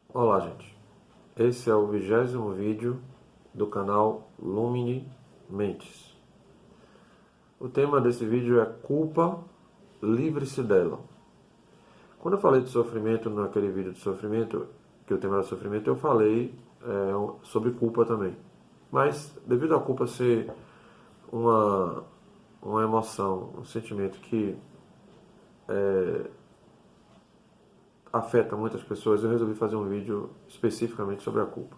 Olá, gente. Esse é o 20º vídeo do canal Lumine Mentes. O tema desse vídeo é culpa, livre-se dela. Quando eu falei de sofrimento naquele vídeo de sofrimento, que o tema era sofrimento, eu falei sobre culpa também. Mas devido à culpa ser uma emoção, um sentimento que afeta muitas pessoas, eu resolvi fazer um vídeo especificamente sobre a culpa.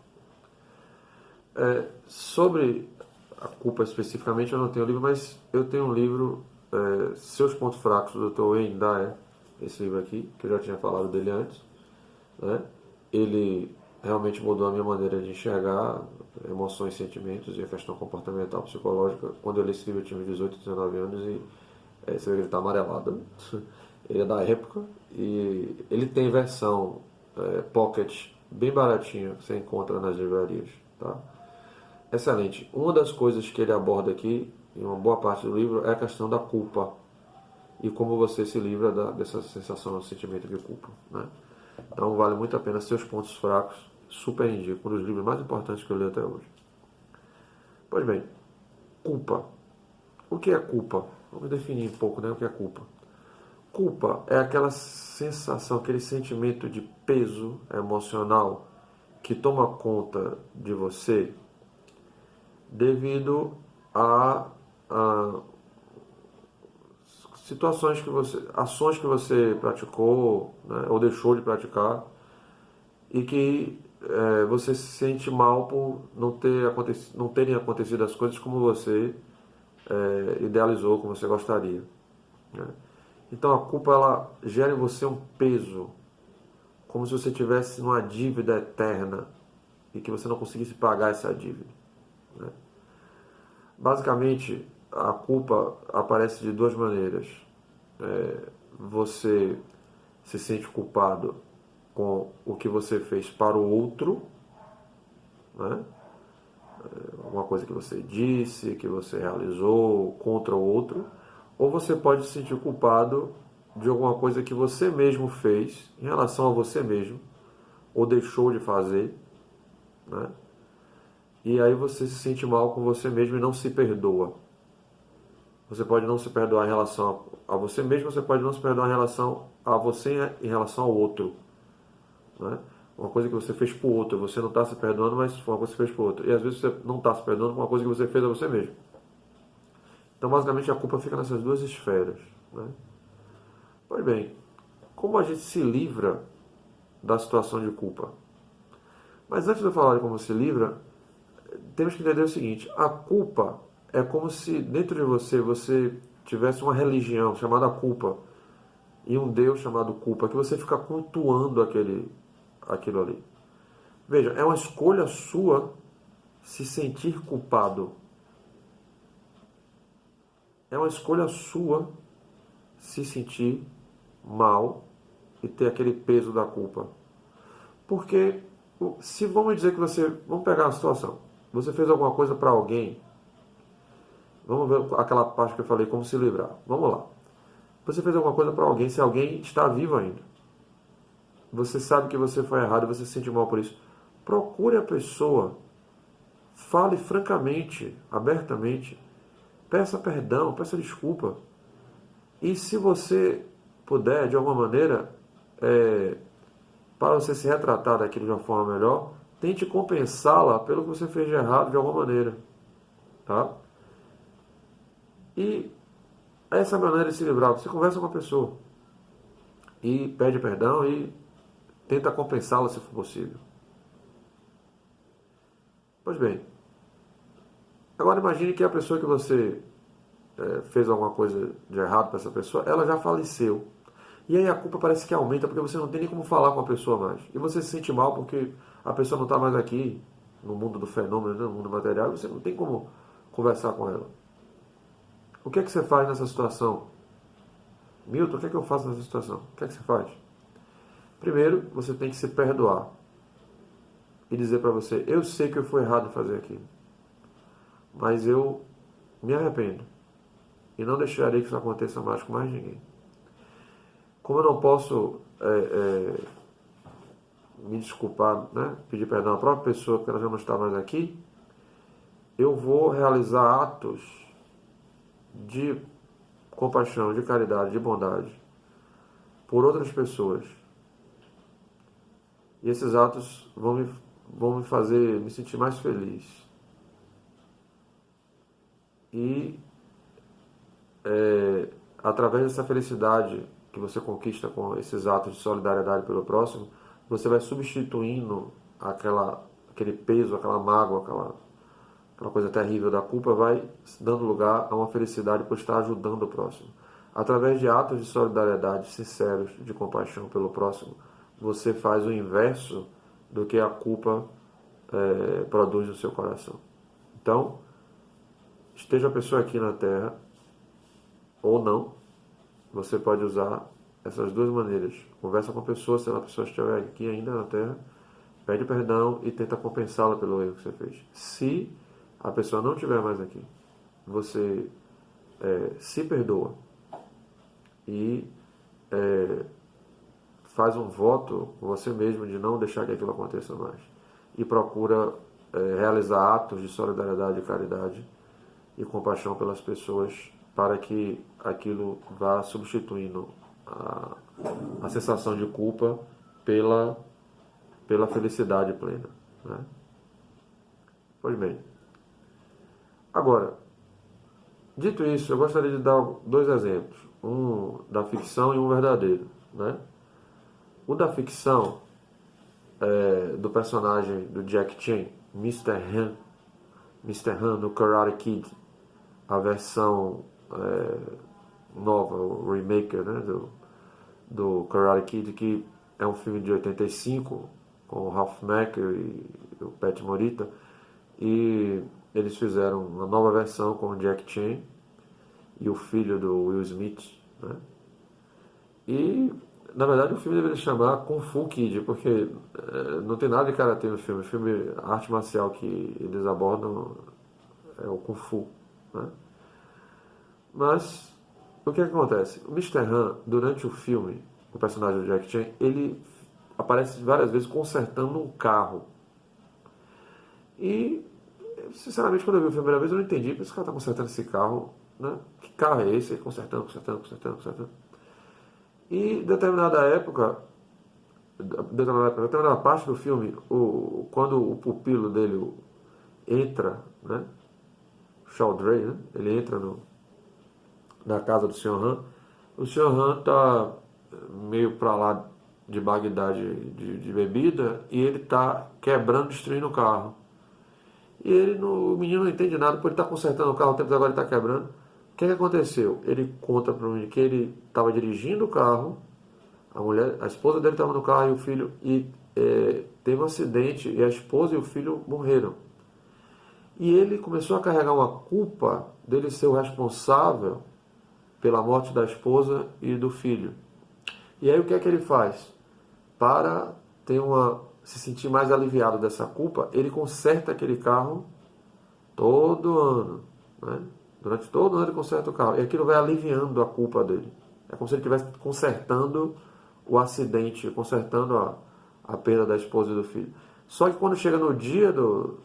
Sobre a culpa especificamente eu não tenho livro, mas eu tenho um livro, Seus Pontos Fracos, do Dr. Wayne Dyer, esse livro aqui, que eu já tinha falado dele antes, né? Ele realmente mudou a minha maneira de enxergar emoções, sentimentos e a questão comportamental, psicológica. Quando eu li esse livro eu tinha 18, 19 anos e você vê que ele está amarelado. Ele é da época e ele tem versão pocket bem baratinha que você encontra nas livrarias, tá? Excelente. Uma das coisas que ele aborda aqui, em uma boa parte do livro, é a questão da culpa e como você se livra dessa sensação, sentimento de culpa, né? Então vale muito a pena. Seus Pontos Fracos, super indico, um dos livros mais importantes que eu li até hoje. Pois bem, culpa. O que é culpa? Vamos definir um pouco, né, o que é culpa. Culpa é aquela sensação, aquele sentimento de peso emocional que toma conta de você devido a situações que ações que você praticou, né, ou deixou de praticar e que você se sente mal por não terem acontecido as coisas como você idealizou, como você gostaria, né? Então a culpa ela gera em você um peso, como se você tivesse uma dívida eterna e que você não conseguisse pagar essa dívida, né? Basicamente, a culpa aparece de duas maneiras. Você se sente culpado com o que você fez para o outro, né? Alguma coisa que você disse, que você realizou contra o outro, ou você pode se sentir culpado de alguma coisa que você mesmo fez em relação a você mesmo, ou deixou de fazer, né? E aí você se sente mal com você mesmo e não se perdoa. Você pode não se perdoar em relação a você mesmo, você pode não se perdoar em relação a você, em relação ao outro, né? Uma coisa que você fez para o outro, você não está se perdoando, mas foi uma coisa que você fez para o outro. E às vezes você não está se perdoando por uma coisa que você fez a você mesmo. Então, basicamente, a culpa fica nessas duas esferas, né? Pois bem, como a gente se livra da situação de culpa? Mas antes de eu falar de como se livra, temos que entender o seguinte: a culpa é como se dentro de você tivesse uma religião chamada culpa e um Deus chamado culpa, que você fica cultuando aquilo ali. Veja, é uma escolha sua se sentir culpado. É uma escolha sua se sentir mal e ter aquele peso da culpa. Porque se vamos dizer que vamos pegar a situação, você fez alguma coisa para alguém, vamos ver aquela parte que eu falei, como se livrar. Vamos lá. Você fez alguma coisa para alguém, se alguém está vivo ainda, você sabe que você foi errado, você se sente mal por isso, procure a pessoa, fale francamente, abertamente, peça perdão, peça desculpa. E se você puder, de alguma maneira, para você se retratar daquilo de uma forma melhor, tente compensá-la pelo que você fez de errado de alguma maneira, tá? E essa é a maneira de se livrar. Você conversa com a pessoa e pede perdão e tenta compensá-la se for possível. Pois bem, agora imagine que a pessoa que você fez alguma coisa de errado para essa pessoa, ela já faleceu. E aí a culpa parece que aumenta porque você não tem nem como falar com a pessoa mais. E você se sente mal porque a pessoa não está mais aqui no mundo do fenômeno, no mundo material, e você não tem como conversar com ela. O que é que você faz nessa situação? Milton, o que é que eu faço nessa situação? O que é que você faz? Primeiro, você tem que se perdoar e dizer para você, eu sei que eu fui errado em fazer aquilo, mas eu me arrependo e não deixarei que isso aconteça mais com mais ninguém. Como eu não posso me desculpar, né, pedir perdão à própria pessoa porque ela já não está mais aqui, eu vou realizar atos de compaixão, de caridade, de bondade por outras pessoas. E esses atos vão me fazer me sentir mais feliz. E através dessa felicidade que você conquista com esses atos de solidariedade pelo próximo, você vai substituindo aquele peso, aquela mágoa, aquela coisa terrível da culpa, vai dando lugar a uma felicidade por estar ajudando o próximo. Através de atos de solidariedade sinceros, de compaixão pelo próximo, você faz o inverso do que a culpa produz no seu coração. Então, esteja a pessoa aqui na Terra ou não, você pode usar essas duas maneiras. Conversa com a pessoa, se a pessoa estiver aqui ainda na Terra, pede perdão e tenta compensá-la pelo erro que você fez. Se a pessoa não estiver mais aqui, você se perdoa e faz um voto com você mesmo de não deixar que aquilo aconteça mais. E procura realizar atos de solidariedade e caridade e compaixão pelas pessoas para que aquilo vá substituindo a sensação de culpa pela felicidade plena. Né? Pois bem. Agora, dito isso, eu gostaria de dar dois exemplos. Um da ficção e um verdadeiro. Né? O da ficção, do personagem do Jack Chan, Mr. Han no Karate Kid, a versão nova, o remake, né, do Karate Kid, que é um filme de 85, com o Ralph Macchio e o Pat Morita, e eles fizeram uma nova versão com o Jack Chan e o filho do Will Smith, né? E, na verdade, o filme deveria chamar Kung Fu Kid, porque não tem nada de karatê no filme. O filme, a arte marcial que eles abordam é o Kung Fu, né? Mas, o que acontece? O Mr. Han, durante o filme, o personagem do Jack Chan, ele aparece várias vezes consertando um carro. E, sinceramente, quando eu vi o filme a primeira vez, eu não entendi. Porque esse cara está consertando esse carro, né? Que carro é esse? Consertando. E, determinada parte do filme, quando o pupilo dele entra, né? Chaudhry, né? Ele entra na casa do Sr. Han. O Sr. Han está meio para lá de Bagdá de bebida e ele está quebrando, destruindo o carro. E o menino não entende nada, porque ele está consertando o carro, o tempo agora ele está quebrando. O que aconteceu? Ele conta para o menino que ele estava dirigindo o carro, a esposa dele estava no carro e o filho, e teve um acidente e a esposa e o filho morreram. E ele começou a carregar uma culpa dele ser o responsável pela morte da esposa e do filho. E aí o que é que ele faz? Para se sentir mais aliviado dessa culpa, ele conserta aquele carro todo ano. Né? Durante todo ano ele conserta o carro. E aquilo vai aliviando a culpa dele. É como se ele estivesse consertando o acidente, consertando a perda da esposa e do filho. Só que quando chega no dia do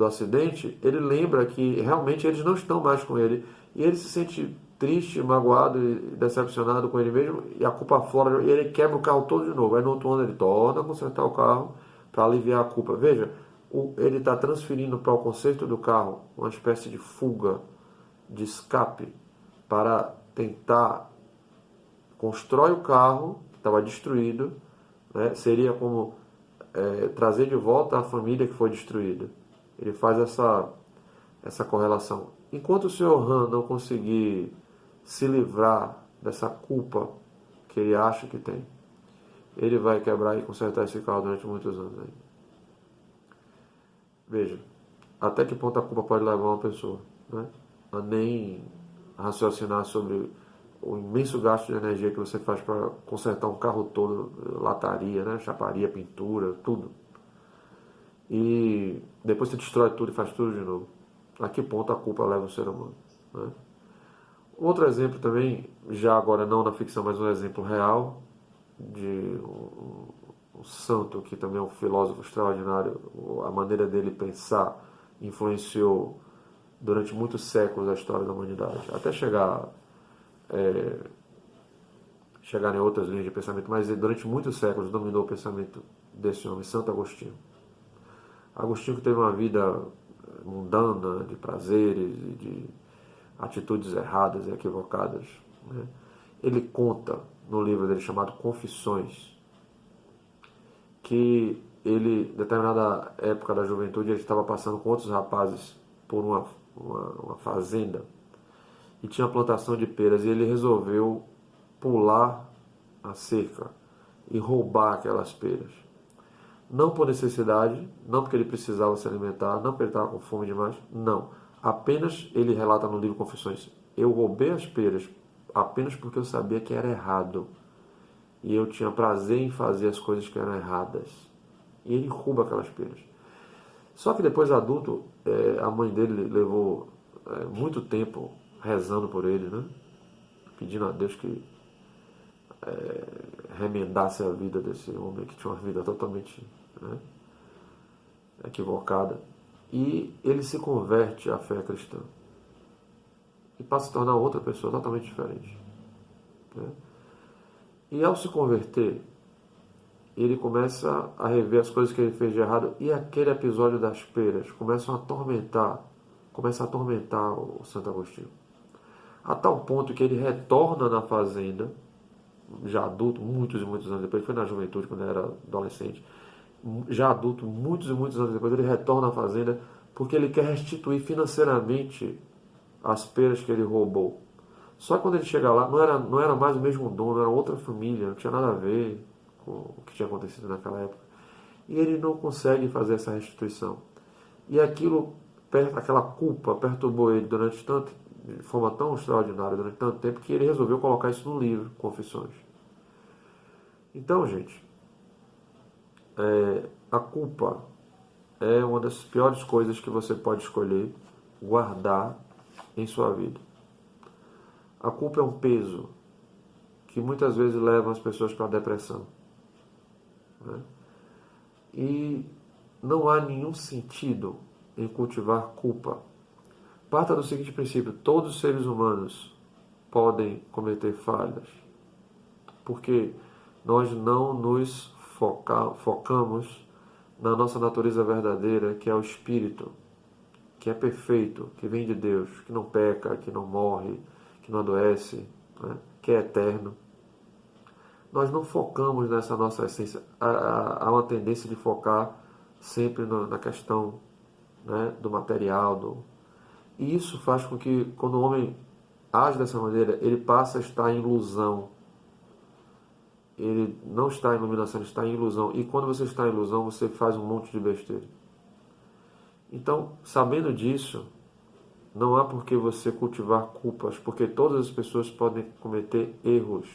acidente, ele lembra que realmente eles não estão mais com ele. E ele se sente triste, magoado e decepcionado com ele mesmo, e a culpa aflora, e ele quebra o carro todo de novo. Aí no outro ano ele torna a consertar o carro para aliviar a culpa. Veja, ele está transferindo para o conserto do carro uma espécie de fuga, de escape, para tentar constrói o carro, que estava destruído, né? Seria como trazer de volta a família que foi destruída. Ele faz essa correlação. Enquanto o Sr. Han não conseguir se livrar dessa culpa que ele acha que tem, ele vai quebrar e consertar esse carro durante muitos anos ainda. Veja, até que ponto a culpa pode levar uma pessoa. né? Nem raciocinar sobre o imenso gasto de energia que você faz para consertar um carro todo, lataria, né? Chaparia, pintura, tudo. E depois você destrói tudo e faz tudo de novo. A que ponto a culpa leva o ser humano? Né? Outro exemplo também, já agora não na ficção, mas um exemplo real, de um santo que também é um filósofo extraordinário, a maneira dele pensar influenciou durante muitos séculos a história da humanidade, até chegar em outras linhas de pensamento, mas durante muitos séculos dominou o pensamento desse homem, Santo Agostinho. Agostinho que teve uma vida mundana, de prazeres e de atitudes erradas e equivocadas, né? Ele conta no livro dele chamado Confissões que ele, em determinada época da juventude, ele estava passando com outros rapazes por uma fazenda e tinha plantação de peras e ele resolveu pular a cerca e roubar aquelas peras. Não por necessidade, não porque ele precisava se alimentar, não porque ele estava com fome demais, não. Apenas ele relata no livro Confissões: eu roubei as peras apenas porque eu sabia que era errado. E eu tinha prazer em fazer as coisas que eram erradas. E ele rouba aquelas peras. Só que depois, adulto, a mãe dele levou muito tempo rezando por ele, né? Pedindo a Deus que remendasse a vida desse homem que tinha uma vida totalmente, né, equivocada. E ele se converte à fé cristã e passa a se tornar outra pessoa totalmente diferente, né? E ao se converter, ele começa a rever as coisas que ele fez de errado e aquele episódio das peras começa a atormentar o Santo Agostinho. A tal ponto que ele retorna na fazenda, já adulto, muitos e muitos anos depois, foi na juventude, quando ele era adolescente, já adulto, muitos e muitos anos depois, ele retorna à fazenda porque ele quer restituir financeiramente as peras que ele roubou. Só que quando ele chega lá, não era mais o mesmo dono, era outra família, não tinha nada a ver com o que tinha acontecido naquela época. E ele não consegue fazer essa restituição. E aquela culpa perturbou ele de forma tão extraordinária durante tanto tempo que ele resolveu colocar isso no livro, Confissões. Então, gente, a culpa é uma das piores coisas que você pode escolher guardar em sua vida. A culpa é um peso que muitas vezes leva as pessoas para a depressão, né? E não há nenhum sentido em cultivar culpa. Parta do seguinte princípio: todos os seres humanos podem cometer falhas, porque nós não nos focamos na nossa natureza verdadeira, que é o Espírito, que é perfeito, que vem de Deus, que não peca, que não morre, que não adoece, né? Que é eterno. Nós não focamos nessa nossa essência. Há uma tendência de focar sempre na questão, né, do material. E isso faz com que, quando o homem age dessa maneira, ele passa a estar em ilusão. Ele não está em iluminação, ele está em ilusão. E quando você está em ilusão, você faz um monte de besteira. Então, sabendo disso, não há por que você cultivar culpas, porque todas as pessoas podem cometer erros.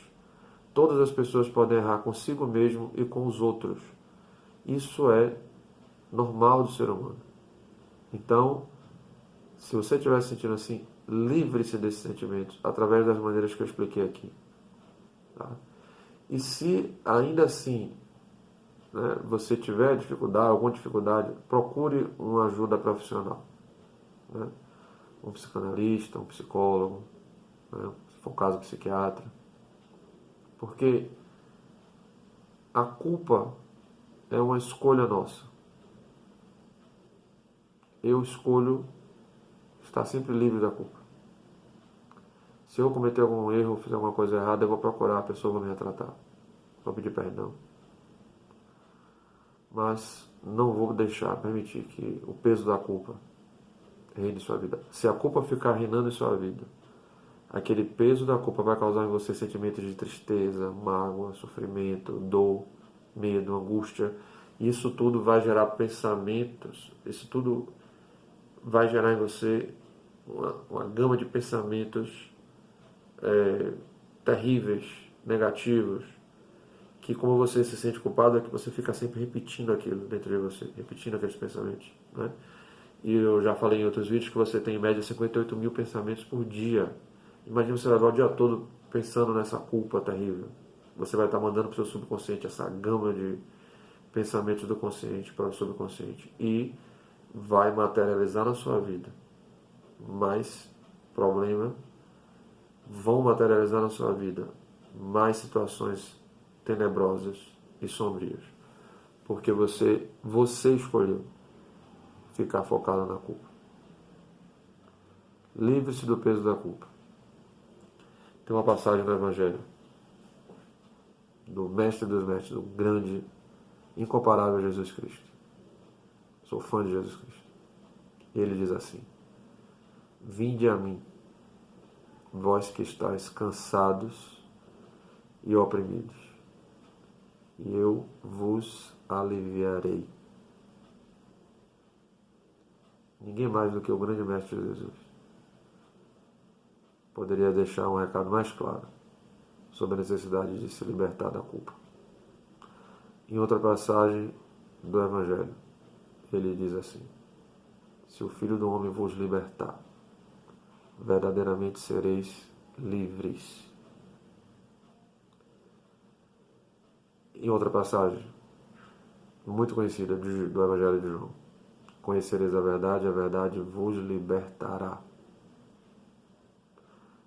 Todas as pessoas podem errar consigo mesmo e com os outros. Isso é normal do ser humano. Então, se você estiver se sentindo assim, livre-se desses sentimentos através das maneiras que eu expliquei aqui. Tá? E se ainda assim, né, você tiver alguma dificuldade, procure uma ajuda profissional, né? Um psicanalista, um psicólogo, né, se for o caso, psiquiatra. Porque a culpa é uma escolha nossa. Eu escolho estar sempre livre da culpa. Se eu cometer algum erro, fizer alguma coisa errada, eu vou procurar a pessoa, vou me retratar, vou pedir perdão. Mas não vou permitir que o peso da culpa reine em sua vida. Se a culpa ficar reinando em sua vida, aquele peso da culpa vai causar em você sentimentos de tristeza, mágoa, sofrimento, dor, medo, angústia. Isso tudo vai gerar pensamentos, isso tudo vai gerar em você uma gama de pensamentos terríveis, negativos, que como você se sente culpado é que você fica sempre repetindo aquilo dentro de você, repetindo aqueles pensamentos, né? E eu já falei em outros vídeos que você tem em média 58 mil pensamentos por dia. Imagina você levar o dia todo pensando nessa culpa terrível. Você vai estar mandando para o seu subconsciente essa gama de pensamentos do consciente para o subconsciente e vai materializar na sua vida mais problema, vão materializar na sua vida mais situações tenebrosas e sombrias, porque você escolheu ficar focado na culpa. Livre-se do peso da culpa. Tem uma passagem no Evangelho do Mestre dos Mestres, do grande, incomparável Jesus Cristo. Sou fã de Jesus Cristo. Ele diz assim: vinde a mim, vós que estáis cansados e oprimidos, e eu vos aliviarei. Ninguém mais do que o grande Mestre Jesus poderia deixar um recado mais claro sobre a necessidade de se libertar da culpa. Em outra passagem do Evangelho, ele diz assim: se o Filho do Homem vos libertar, verdadeiramente sereis livres. Em outra passagem, muito conhecida do Evangelho de João: conhecereis a verdade vos libertará.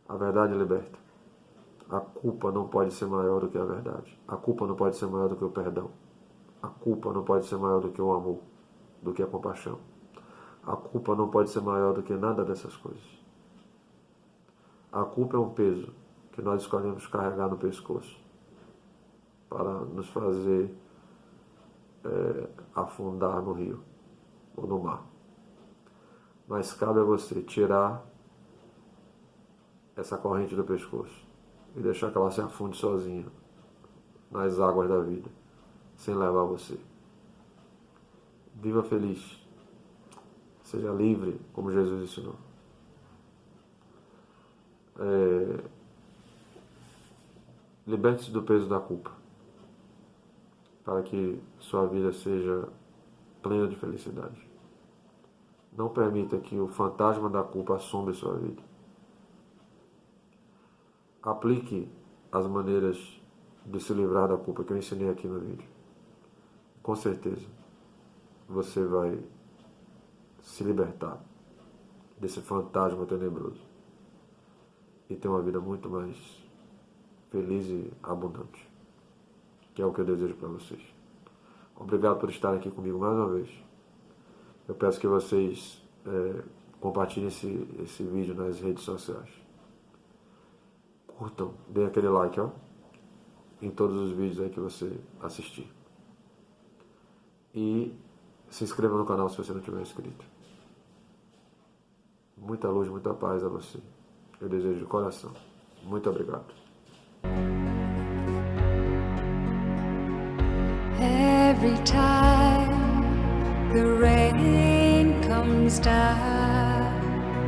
A verdade liberta. A culpa não pode ser maior do que a verdade. A culpa não pode ser maior do que o perdão. A culpa não pode ser maior do que o amor, do que a compaixão. A culpa não pode ser maior do que nada dessas coisas. A culpa é um peso que nós escolhemos carregar no pescoço para nos fazer afundar no rio ou no mar. Mas cabe a você tirar essa corrente do pescoço e deixar que ela se afunde sozinha nas águas da vida, sem levar você. Viva feliz. Seja livre, como Jesus ensinou. Liberte-se do peso da culpa, para que sua vida seja plena de felicidade. Não permita que o fantasma da culpa assombre sua vida. Aplique as maneiras de se livrar da culpa que eu ensinei aqui no vídeo. Com certeza, você vai se libertar desse fantasma tenebroso e ter uma vida muito mais feliz e abundante, que é o que eu desejo para vocês. Obrigado por estarem aqui comigo mais uma vez. Eu peço que vocês compartilhem esse vídeo nas redes sociais. Curtam, deem aquele like, em todos os vídeos aí que você assistir. E se inscreva no canal se você não tiver inscrito. Muita luz, muita paz a você. Eu desejo de coração. Muito obrigado. Every time the rain comes down,